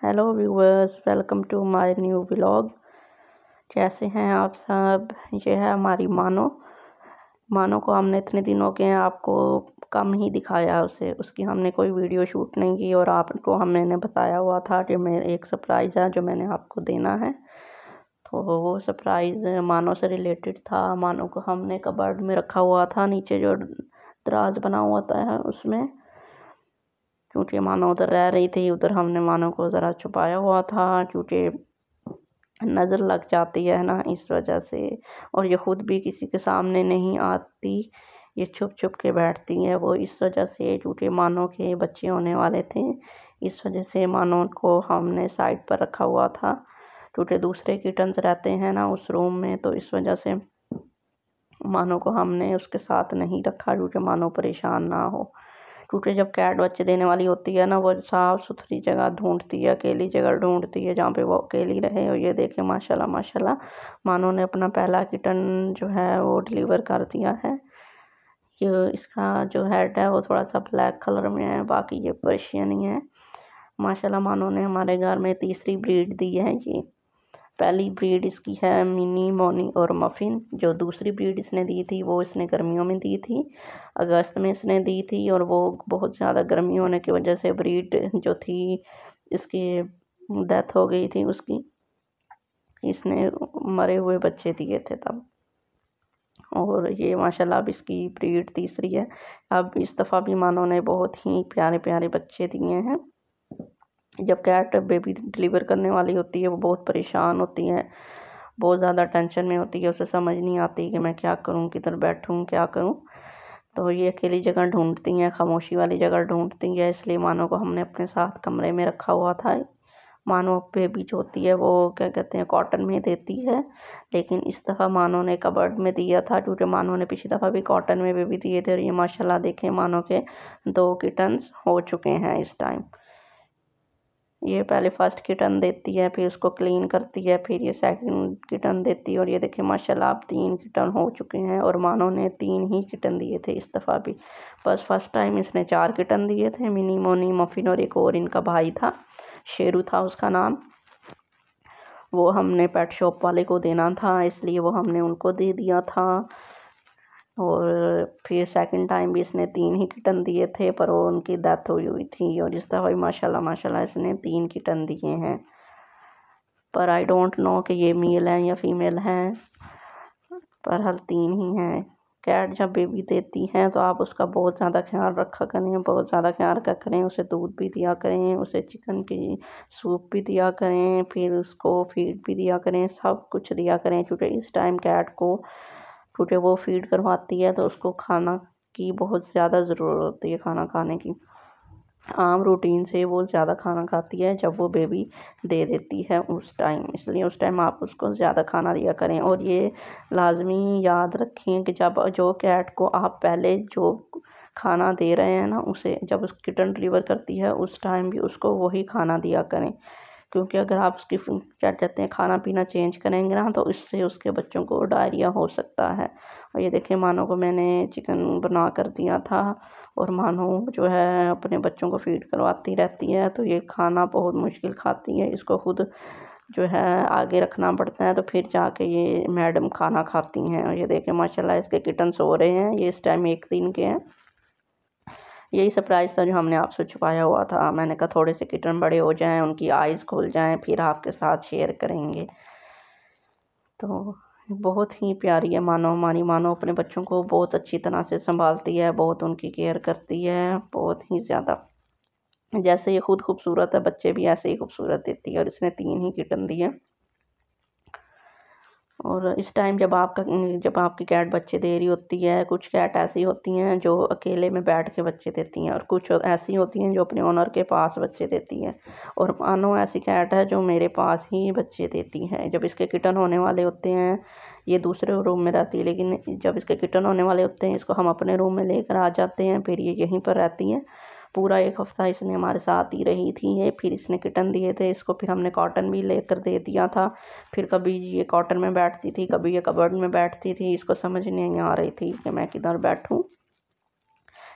Hello viewers, welcome to my new vlog. कैसे हैं आप सब। ये है हमारी मानो को हमने इतने दिन हो गए आपको कम ही दिखाया, उसकी हमने कोई वीडियो शूट नहीं की और आपको मैंने बताया हुआ था कि मेरे एक सरप्राइज़ है जो मैंने आपको देना है। तो वो सरप्राइज़ मानो से रिलेटेड था। मानो को हमने कबर्ड में रखा हुआ था, नीचे जो दराज बना हुआ था उसमें, क्योंकि मानो उधर रह रही थी। उधर हमने मानो को ज़रा छुपाया हुआ था क्योंकि नज़र लग जाती है ना, इस वजह से। और ये ख़ुद भी किसी के सामने नहीं आती, ये छुप छुप के बैठती है वो, इस वजह से। क्योंकि मानो के बच्चे होने वाले थे, इस वजह से मानो को हमने साइड पर रखा हुआ था। क्योंकि दूसरे किटन्स रहते हैं ना उस रूम में, तो इस वजह से मानो को हमने उसके साथ नहीं रखा क्योंकि मानो परेशान ना हो। क्योंकि जब कैट बच्चे देने वाली होती है ना, वो साफ़ सुथरी जगह ढूंढती है, अकेली जगह ढूंढती है जहाँ पे वो अकेली रहे। और ये देखें माशाल्लाह माशाल्लाह, मानो ने अपना पहला किटन जो है वो डिलीवर कर दिया है। ये इसका जो हेड है वो थोड़ा सा ब्लैक कलर में है, बाकी ये पर्शियन ही है। माशाल्लाह मानो ने हमारे घर में तीसरी ब्रीड दी है। ये पहली ब्रीड इसकी है मिनी, मोनी और मफ़िन। जो दूसरी ब्रीड इसने दी थी वो इसने गर्मियों में दी थी, अगस्त में इसने दी थी। और वो बहुत ज़्यादा गर्मी होने की वजह से ब्रीड जो थी इसकी डेथ हो गई थी उसकी, इसने मरे हुए बच्चे दिए थे तब। और ये माशाल्लाह अब इसकी ब्रीड तीसरी है। अब इस दफ़ा भी मानो ने बहुत ही प्यारे प्यारे बच्चे दिए हैं। जब कैट बेबी डिलीवर करने वाली होती है वो बहुत परेशान होती है, बहुत ज़्यादा टेंशन में होती है, उसे समझ नहीं आती कि मैं क्या करूं, किधर बैठूं, क्या करूं। तो ये अकेली जगह ढूंढती हैं, खामोशी वाली जगह ढूंढती है, इसलिए मानो को हमने अपने साथ कमरे में रखा हुआ था। मानो बेबी जो होती है वो क्या कहते हैं कॉटन में देती है, लेकिन इस दफ़ा मानो ने कबर्ड में दिया था क्योंकि मानो ने पिछली दफ़ा भी कॉटन में बेबी दिए थे। और ये माशाल्लाह देखें मानो के 2 किटन्स हो चुके हैं इस टाइम। ये पहले फर्स्ट किटन देती है, फिर उसको क्लीन करती है, फिर ये सेकंड किटन देती है। और ये देखिए माशाल्लाह अब 3 किटन हो चुके हैं। और मानो ने 3 ही किटन दिए थे इस दफ़ा भी। बस फर्स्ट टाइम इसने 4 किटन दिए थे, मिनी, मोनी, मफ़िन और एक और इनका भाई था, शेरू था उसका नाम। वो हमने पेट शॉप वाले को देना था, इसलिए वो हमने उनको दे दिया था। और फिर सेकंड टाइम भी इसने 3 ही किटन दिए थे, पर वो उनकी डेथ हुई थी। और इस दफ़ा भी माशाल्लाह माशाल्लाह इसने 3 किटन दिए हैं। पर आई डोंट नो कि ये मेल हैं या फीमेल हैं, पर हर 3 ही हैं। कैट जब बेबी देती हैं तो आप उसका बहुत ज़्यादा ख्याल रखा करें, बहुत ज़्यादा ख्याल रखा करें। उसे दूध भी दिया करें, उसे चिकन की सूप भी दिया करें, फिर उसको फीड भी दिया करें, सब कुछ दिया करें। क्योंकि इस टाइम कैट को, क्योंकि वो फीड करवाती है तो उसको खाना की बहुत ज़्यादा ज़रूरत होती है, खाना खाने की। आम रूटीन से वो ज़्यादा खाना खाती है जब वो बेबी दे देती है उस टाइम, इसलिए उस टाइम आप उसको ज़्यादा खाना दिया करें। और ये लाजमी याद रखें कि जब जो कैट को आप पहले जो खाना दे रहे हैं ना, उसे जब उस किटन डिलीवर करती है उस टाइम भी उसको वही खाना दिया करें। क्योंकि अगर आप उसकी क्या कहते हैं खाना पीना चेंज करेंगे ना, तो इससे उसके बच्चों को डायरिया हो सकता है। और ये देखिए मानो को मैंने चिकन बना कर दिया था, और मानो जो है अपने बच्चों को फीड करवाती रहती है, तो ये खाना बहुत मुश्किल खाती है, इसको खुद जो है आगे रखना पड़ता है, तो फिर जाके ये मैडम खाना खाती हैं। और ये देखें माशाल्लाह इसके किटन सो रहे हैं, ये इस टाइम 1 दिन के हैं। यही सरप्राइज़ था जो हमने आपसे छुपाया हुआ था। मैंने कहा थोड़े से किटन बड़े हो जाएं, उनकी आइज़ खुल जाएं, फिर आपके साथ शेयर करेंगे। तो बहुत ही प्यारी है मानो, हमारी मानो अपने बच्चों को बहुत अच्छी तरह से संभालती है, बहुत उनकी केयर करती है, बहुत ही ज़्यादा। जैसे ये खुद खूबसूरत है, बच्चे भी ऐसे ही खूबसूरत देती है। और इसने 3 ही किटन दिए। और इस टाइम जब आपकी कैट बच्चे दे रही होती है, कुछ कैट ऐसी होती हैं जो अकेले में बैठ के बच्चे देती हैं, और कुछ ऐसी होती हैं जो अपने ओनर के पास बच्चे देती हैं। और मानो ऐसी कैट है जो मेरे पास ही बच्चे देती है। जब इसके किटन होने वाले होते हैं, ये दूसरे रूम में रहती है, लेकिन जब इसके किटन होने वाले होते हैं इसको हम अपने रूम में लेकर आ जाते हैं, फिर ये यहीं पर रहती हैं। पूरा 1 हफ़्ता इसने हमारे साथ ही रही थी ये। फिर इसने किटन दिए थे इसको, फिर हमने कॉटन भी लेकर दे दिया था। फिर कभी ये कॉटन में बैठती थी, कभी ये कबर्ड में बैठती थी, इसको समझ नहीं आ रही थी कि मैं किधर बैठूं।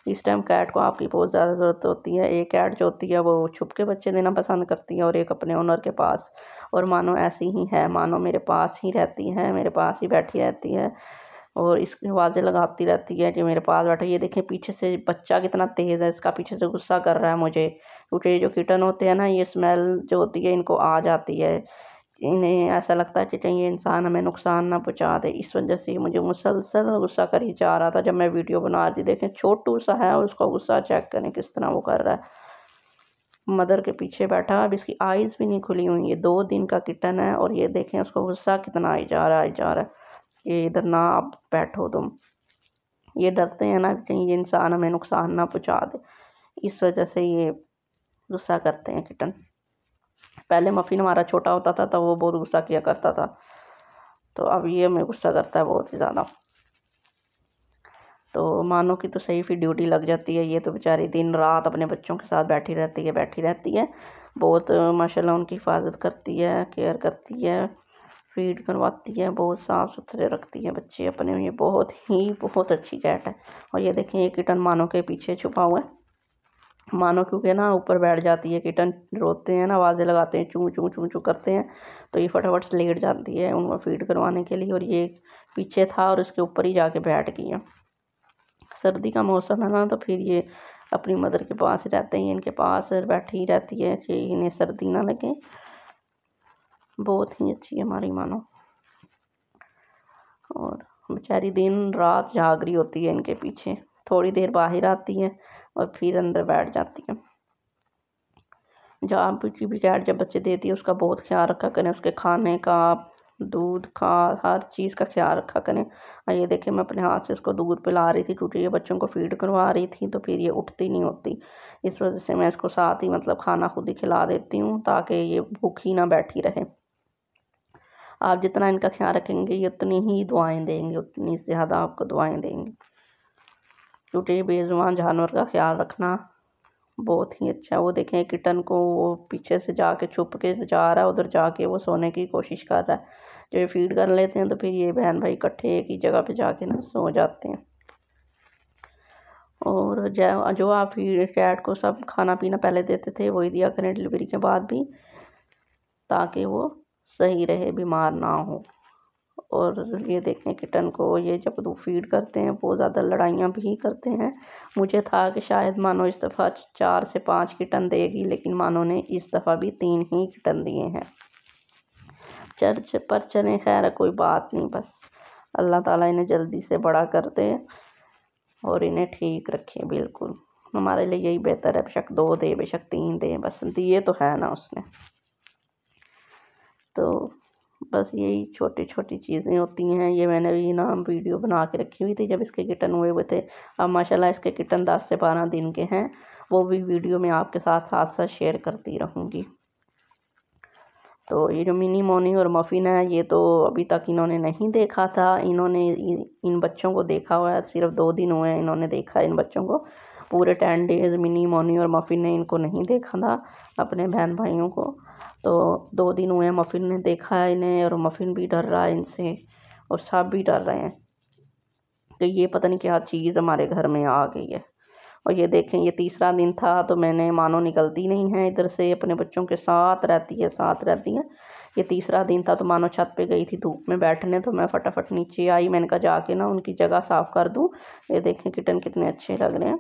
इस टाइम कैट को आपकी बहुत ज़्यादा ज़रूरत होती है। एक कैट जो होती है वो छुप के बच्चे देना पसंद करती है और एक अपने ओनर के पास। और मानो ऐसी ही है, मानो मेरे पास ही रहती है, मेरे पास ही बैठी रहती है और इसकी आवाज़ें लगाती रहती है कि मेरे पास बैठो। ये देखें पीछे से बच्चा कितना तेज़ है, इसका पीछे से गुस्सा कर रहा है मुझे, क्योंकि ये जो किटन होते हैं ना, ये स्मेल जो होती है इनको आ जाती है। इन्हें ऐसा लगता है कि कहीं ये इंसान हमें नुकसान ना पहुंचा दे, इस वजह से मुझे मुसलसल गुस्सा कर ही जा रहा था जब मैं वीडियो बना रही थी। देखें छोटू सा है और उसका गुस्सा चेक करें किस तरह वो कर रहा है, मदर के पीछे बैठा। अब इसकी आइज़ भी नहीं खुली हुई, ये 2 दिन का किटन है और ये देखें उसको गुस्सा कितना आई जा रहा है। ये इधर ना आप बैठो तुम। ये डरते हैं ना कहीं ये इंसान हमें नुकसान ना पहुंचा दे, इस वजह से ये गुस्सा करते हैं किटन। पहले मफ़िन हमारा छोटा होता था तो वो बहुत गुस्सा किया करता था, तो अब ये हमें गुस्सा करता है बहुत ही ज़्यादा। तो मानो की तो सही फिर ड्यूटी लग जाती है, ये तो बेचारी दिन रात अपने बच्चों के साथ बैठी रहती है। बहुत माशाल्लाह उनकी हिफाजत करती है, केयर करती है, फीड करवाती है, बहुत साफ़ सुथरे रखती है बच्चे अपने। ये बहुत अच्छी कैट है। और ये देखें ये किटन मानो के पीछे छुपा हुआ है। मानो क्योंकि ना ऊपर बैठ जाती है, किटन रोते हैं ना, आवाज़ें लगाते हैं, चूँ चूँ चूँ चूँ करते हैं, तो ये फटाफट से लेट जाती है उनको फीड करवाने के लिए। और ये पीछे था और इसके ऊपर ही जाके बैठ गई है। सर्दी का मौसम है ना, तो फिर ये अपनी मदर के पास रहते हैं, इनके पास बैठी रहती है कि इन्हें सर्दी ना लगे। बहुत ही अच्छी है हमारी मानो, और बेचारी दिन रात जाग रही होती है इनके पीछे। थोड़ी देर बाहर आती है और फिर अंदर बैठ जाती है। जहाँ की भी कैट जब बच्चे देती है उसका बहुत ख्याल रखा करें, उसके खाने का, दूध का, हर चीज़ का ख्याल रखा करें। और ये देखें मैं अपने हाथ से इसको दूध पिला रही थी क्योंकि ये बच्चों को फीड करवा रही थी, तो फिर ये उठती नहीं होती, इस वजह से मैं इसको साथ ही मतलब खाना खुद ही खिला देती हूँ ताकि ये भूखी ना बैठी रहे। आप जितना इनका ख्याल रखेंगे ये उतनी ही दुआएं देंगे, उतनी ज़्यादा आपको दुआएं देंगे, क्योंकि बेजुबान जानवर का ख्याल रखना बहुत ही अच्छा है। वो देखें किटन को वो पीछे से जाके छुप के जा रहा है, उधर जाके वो सोने की कोशिश कर रहा है। जब ये फीड कर लेते हैं तो फिर ये बहन भाई इकट्ठे एक ही जगह पे जाके ना सो जाते हैं। और जो आप फीड कैट को सब खाना पीना पहले देते थे वही दिया करें डिलीवरी के बाद भी, ताकि वो सही रहे, बीमार ना हो। और ये देखें किटन को ये जब दूध फीड करते हैं बहुत ज़्यादा लड़ाइयाँ भी करते हैं। मुझे था कि शायद मानो इस दफ़ा 4 से 5 किटन देगी, लेकिन मानो ने इस दफ़ा भी 3 ही किटन दिए हैं। पर चलें, खैर कोई बात नहीं, बस अल्लाह ताला इन्हें जल्दी से बड़ा कर दे और इन्हें ठीक रखे। बिल्कुल हमारे लिए यही बेहतर है, बेशक 2 दे बेशक 3 दे, बस दिए तो है ना उसने। तो बस यही छोटी छोटी चीज़ें होती हैं। ये मैंने भी ना वीडियो बना के रखी हुई थी जब इसके किटन हुए थे। अब माशाल्लाह इसके किटन 10 से 12 दिन के हैं, वो भी वीडियो में आपके साथ शेयर करती रहूँगी। तो ये जो मिनी मोनी और मफ़िन है ये तो अभी तक इन्होंने नहीं देखा था, इन्होंने इन बच्चों को देखा हुआ है, सिर्फ 2 दिन हुए हैं इन्होंने देखा है इन बच्चों को। पूरे 10 डेज़ मिनी मोनी और मफ़िन ने इनको नहीं देखा था, अपने बहन भाइयों को। तो 2 दिन हुए हैं मफ़िन ने देखा है इन्हें, और मफ़िन भी डर रहा है इनसे और सब भी डर रहे हैं कि ये पता नहीं क्या चीज़ हमारे घर में आ गई है। और ये देखें ये तीसरा दिन था, तो मैंने मानो निकलती नहीं है इधर से, अपने बच्चों के साथ रहती है। ये तीसरा दिन था तो मानो छत पे गई थी धूप में बैठने, तो मैं फटाफट नीचे आई, मैंने कहा जाके ना उनकी जगह साफ़ कर दूँ। ये देखें किटन कितने अच्छे लग रहे हैं,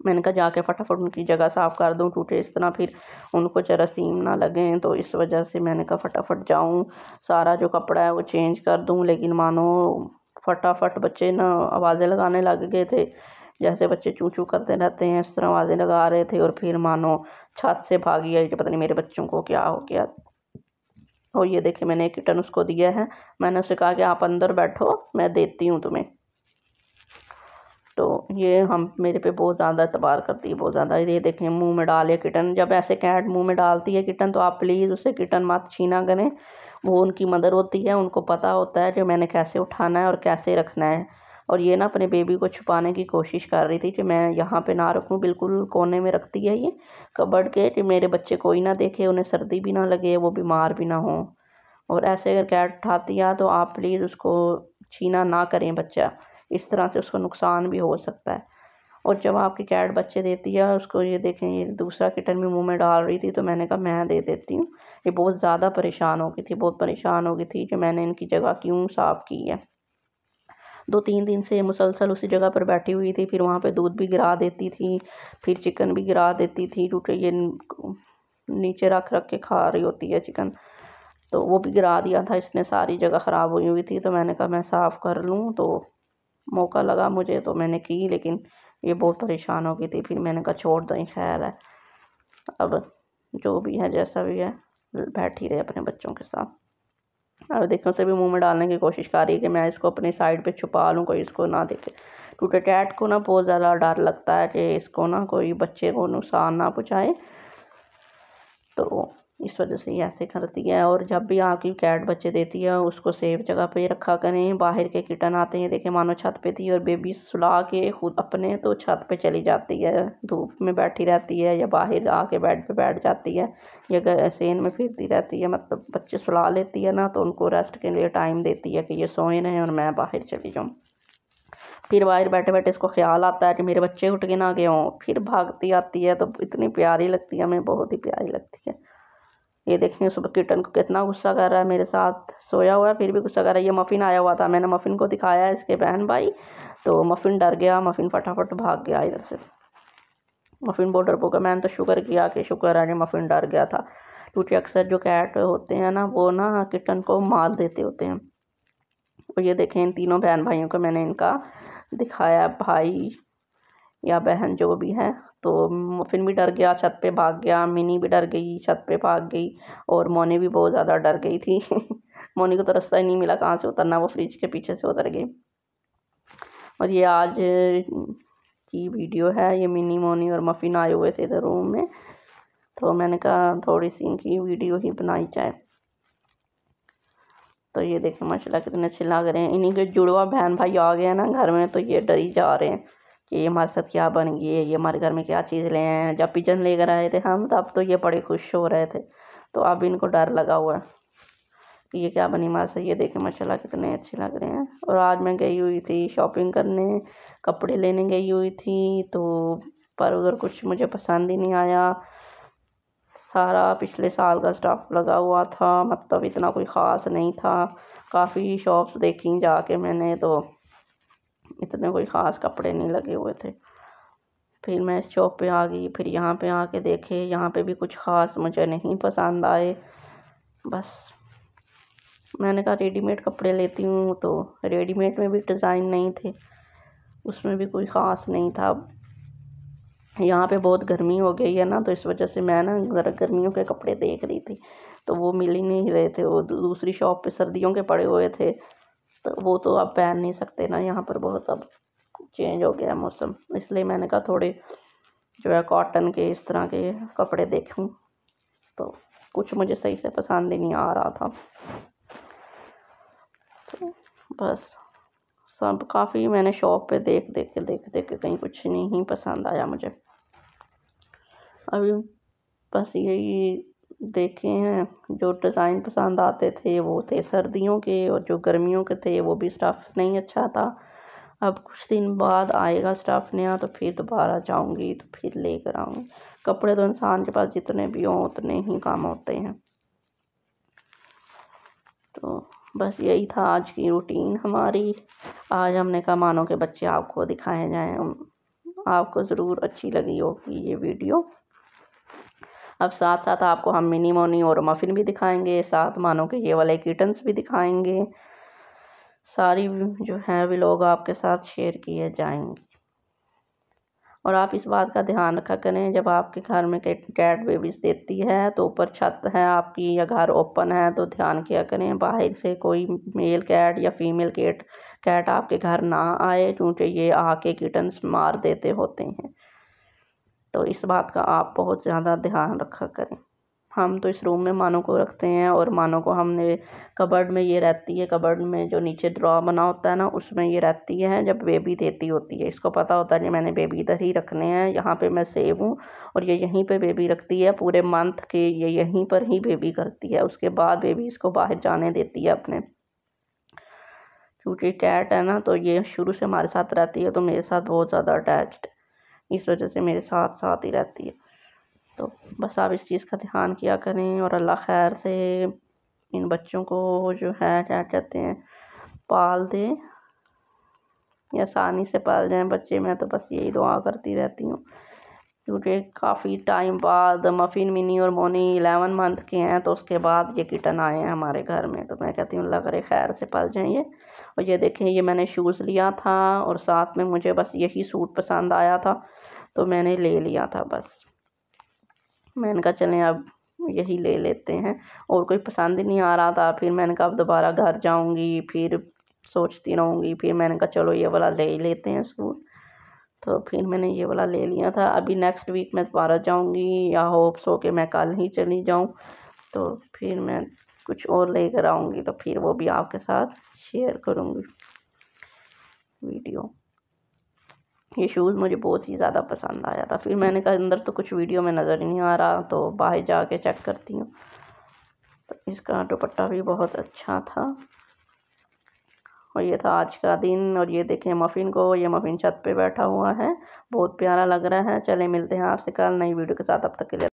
मैंने कहा जाके फटाफट उनकी जगह साफ़ कर दूँ, टूटे इस तरह फिर उनको जरासीम ना लगें। तो इस वजह से मैंने कहा फटाफट जाऊँ, सारा जो कपड़ा है वो चेंज कर दूँ। लेकिन मानो फटाफट बच्चे ना आवाज़ें लगाने लग गए थे, जैसे बच्चे चूँ चूँ करते रहते हैं इस तरह आवाज़ें लगा रहे थे। और फिर मानो छत से भागी आई कि पता नहीं मेरे बच्चों को क्या हो गया। और ये देखे मैंने एक किटन उसको दिया है, मैंने उससे कहा कि आप अंदर बैठो मैं देती हूँ तुम्हें। तो ये हम मेरे पे बहुत ज़्यादा एतबार करती है, बहुत ज़्यादा। ये देखें मुंह में डाले किटन, जब ऐसे कैट मुंह में डालती है किटन तो आप प्लीज़ उससे किटन मत छीना करें, वो उनकी मदर होती है, उनको पता होता है कि मैंने कैसे उठाना है और कैसे रखना है। और ये ना अपने बेबी को छुपाने की कोशिश कर रही थी कि मैं यहाँ पे ना रखूँ, बिल्कुल कोने में रखती है ये कबर्ड के, कि मेरे बच्चे कोई ना देखे, उन्हें सर्दी भी ना लगे, वो बीमार भी ना हो। और ऐसे अगर कैट उठाती है तो आप प्लीज़ उसको छीना ना करें बच्चा, इस तरह से उसको नुकसान भी हो सकता है। और जब आपकी कैट बच्चे देती है उसको, ये देखें ये दूसरा किटन भी मुंह में डाल रही थी, तो मैंने कहा मैं दे देती हूँ। ये बहुत ज़्यादा परेशान हो गई थी, बहुत परेशान हो गई थी कि मैंने इनकी जगह क्यों साफ़ की है। 2-3 दिन से मुसलसल उसी जगह पर बैठी हुई थी, फिर वहाँ पे दूध भी गिरा देती थी, फिर चिकन भी गिरा देती थी, क्योंकि ये नीचे रख रख के खा रही होती है चिकन, तो वो भी गिरा दिया था इसने, सारी जगह ख़राब हुई हुई थी। तो मैंने कहा मैं साफ़ कर लूँ, तो मौका लगा मुझे तो मैंने की, लेकिन ये बहुत परेशान हो गई थी। फिर मैंने कहा छोड़ दो, खैर है, अब जो भी है जैसा भी है बैठी रहे अपने बच्चों के साथ। और देखो से भी मुंह में डालने की कोशिश कर रही है कि मैं इसको अपनी साइड पे छुपा लूँ, कोई इसको ना देखे, क्योंकि कैट को ना बहुत ज़्यादा डर लगता है कि इसको ना कोई बच्चे को नुकसान ना पहुँचाए, तो इस वजह से ये ऐसे करती है। और जब भी आपकी कैट बच्चे देती है उसको सेफ जगह पे रखा करें। बाहर के किटन आते हैं, देखें मानो छत पे थी और बेबी सुला के खुद अपने तो छत पे चली जाती है, धूप में बैठी रहती है, या बाहर आके बेड पे बैठ जाती है, या सेन में फिरती रहती है। मतलब बच्चे सुला लेती है ना, तो उनको रेस्ट के लिए टाइम देती है कि ये सोए रहें और मैं बाहर चली जाऊँ। फिर बाहर बैठे बैठे इसको ख्याल आता है कि मेरे बच्चे उठ के ना गए हों, फिर भागती आती है, तो इतनी प्यारी लगती है हमें, बहुत ही प्यारी लगती है। ये देखिए सुबह किटन को कितना गुस्सा कर रहा है, मेरे साथ सोया हुआ है फिर भी गुस्सा कर रहा है। ये मफ़िन आया हुआ था, मैंने मफ़िन को दिखाया इसके बहन भाई, तो मफ़िन डर गया, मफ़िन फटाफट भाग गया इधर से। मफ़िन बहुत डरपोक है, मैंने तो शुक्र किया कि शुक्र है कि मफ़िन डर गया था, क्योंकि अक्सर जो कैट होते हैं ना वो ना किटन को मार देते होते हैं। और ये देखें इन तीनों बहन भाइयों को मैंने इनका दिखाया, भाई या बहन जो भी है। तो मफ़िन भी डर गया, छत पे भाग गया, मिनी भी डर गई, छत पे भाग गई, और मोनी भी बहुत ज़्यादा डर गई थी मोनी को तो रास्ता ही नहीं मिला कहाँ से उतरना, वो फ्रिज के पीछे से उतर गई। और ये आज की वीडियो है, ये मिनी, मोनी और मफ़िन आए हुए थे इधर रूम में, तो मैंने कहा थोड़ी सी इनकी वीडियो ही बनाई जाए। तो ये देखें माशाल्लाह कितने अच्छे लग रहे हैं। इन्हीं के जुड़वा बहन भाई आ गए हैं ना घर में, तो ये डर ही जा रहे हैं कि ये हमारे साथ क्या बन गई है, ये हमारे घर में क्या चीज़ ले आए हैं। जब पिजन लेकर आए थे हम तब तो ये बड़े खुश हो रहे थे, तो अब इनको डर लगा हुआ है कि ये क्या बनी हमारे साथ। ये देखें माशाल्लाह कितने अच्छे लग रहे हैं। और आज मैं गई हुई थी शॉपिंग करने, कपड़े लेने गई हुई थी, तो पर उधर कुछ मुझे पसंद ही नहीं आया। सारा पिछले साल का स्टफ़ लगा हुआ था, मतलब इतना कोई ख़ास नहीं था। काफ़ी शॉप्स देखी जाके मैंने, तो इतने कोई ख़ास कपड़े नहीं लगे हुए थे। फिर मैं इस शॉप पे आ गई, फिर यहाँ पे आके देखे, यहाँ पे भी कुछ ख़ास मुझे नहीं पसंद आए। बस मैंने कहा रेडीमेड कपड़े लेती हूँ, तो रेडीमेड में भी डिज़ाइन नहीं थे, उसमें भी कोई ख़ास नहीं था। यहाँ पे बहुत गर्मी हो गई है ना, तो इस वजह से मैं ना ज़रा गर्मियों के कपड़े देख रही थी, तो वो मिल ही नहीं रहे थे। वो दूसरी शॉप पे सर्दियों के पड़े हुए थे, तो वो तो आप पहन नहीं सकते ना, यहाँ पर बहुत अब चेंज हो गया मौसम, इसलिए मैंने कहा थोड़े जो है कॉटन के इस तरह के कपड़े देखूँ, तो कुछ मुझे सही से पसंद ही नहीं आ रहा था। तो बस सब काफ़ी मैंने शॉप पे देख देख के कहीं कुछ नहीं पसंद आया मुझे। अभी बस यही देखे हैं, जो डिज़ाइन पसंद आते थे वो थे सर्दियों के, और जो गर्मियों के थे वो भी स्टफ़ नहीं अच्छा था। अब कुछ दिन बाद आएगा स्टफ़ नया, तो फिर दोबारा जाऊंगी तो फिर लेकर आऊँगी। कपड़े तो इंसान के पास जितने भी हों उतने ही काम होते हैं। तो बस यही था आज की रूटीन हमारी। आज हमने कहा मानो के बच्चे आपको दिखाए जाएँ, आपको ज़रूर अच्छी लगी होगी ये वीडियो। अब साथ साथ आपको हम मिनी, मोनी और मफ़िन भी दिखाएंगे, साथ मानो के ये वाले किटन्स भी दिखाएंगे। सारी जो है व्लॉग आपके साथ शेयर किए जाएंगे। और आप इस बात का ध्यान रखा करें, जब आपके घर में कैट बेबीज़ देती है तो ऊपर छत है आपकी या घर ओपन है, तो ध्यान किया करें बाहर से कोई मेल कैट या फीमेल कैट आपके घर ना आए, क्योंकि ये आके किटन्स मार देते होते हैं। तो इस बात का आप बहुत ज़्यादा ध्यान रखा करें। हम तो इस रूम में मानो को रखते हैं, और मानो को हमने कबर्ड में ये रहती है, कबर्ड में जो नीचे ड्रॉ बना होता है ना, उसमें ये रहती है जब बेबी देती होती है। इसको पता होता है कि मैंने बेबी इधर ही रखने हैं, यहाँ पे मैं सेव हूँ, और ये यहीं पे बेबी रखती है पूरे मंथ के, ये यहीं पर ही बेबी करती है। उसके बाद बेबी इसको बाहर जाने देती है अपने, क्योंकि कैट है ना, तो ये शुरू से हमारे साथ रहती है, तो मेरे साथ बहुत ज़्यादा अटैच्ड है। इस वजह से मेरे साथ साथ ही रहती है। तो बस आप इस चीज़ का ध्यान किया करें और अल्लाह खैर से इन बच्चों को जो है क्या कहते हैं पाल दे, या आसानी से पाल जाएं बच्चे। मैं तो बस यही दुआ करती रहती हूँ, क्योंकि काफ़ी टाइम बाद मफ़िन, मिनी और मोनी 11 मंथ के हैं, तो उसके बाद ये किटन आए हैं हमारे घर में। तो मैं कहती हूँ अल्लाह करे खैर से पल जाएं ये। और ये देखें, ये मैंने शूज़ लिया था और साथ में मुझे बस यही सूट पसंद आया था तो मैंने ले लिया था। बस मैंने कहा चलें अब यही ले लेते हैं, और कोई पसंद ही नहीं आ रहा था। फिर मैंने कहा अब दोबारा घर जाऊंगी फिर सोचती रहूँगी, फिर मैंने कहा चलो ये वाला ले ही लेते हैं सूट। तो फिर मैंने ये वाला ले लिया था। अभी नेक्स्ट वीक मैं दोबारा जाऊंगी, या होप्स हो कि मैं कल ही चली जाऊं, तो फिर मैं कुछ और लेकर आऊँगी, तो फिर वो भी आपके साथ शेयर करूँगी वीडियो। ये शूज़ मुझे बहुत ही ज़्यादा पसंद आया था। फिर मैंने कहा अंदर तो कुछ वीडियो में नज़र ही नहीं आ रहा, तो बाहर जाके चेक करती हूँ। तो इसका दुपट्टा भी बहुत अच्छा था। और ये था आज का दिन। और ये देखें मफ़िन को, ये मफ़िन छत पे बैठा हुआ है, बहुत प्यारा लग रहा है। चले मिलते हैं आपसे कल नई वीडियो के साथ, अब तक के लिए।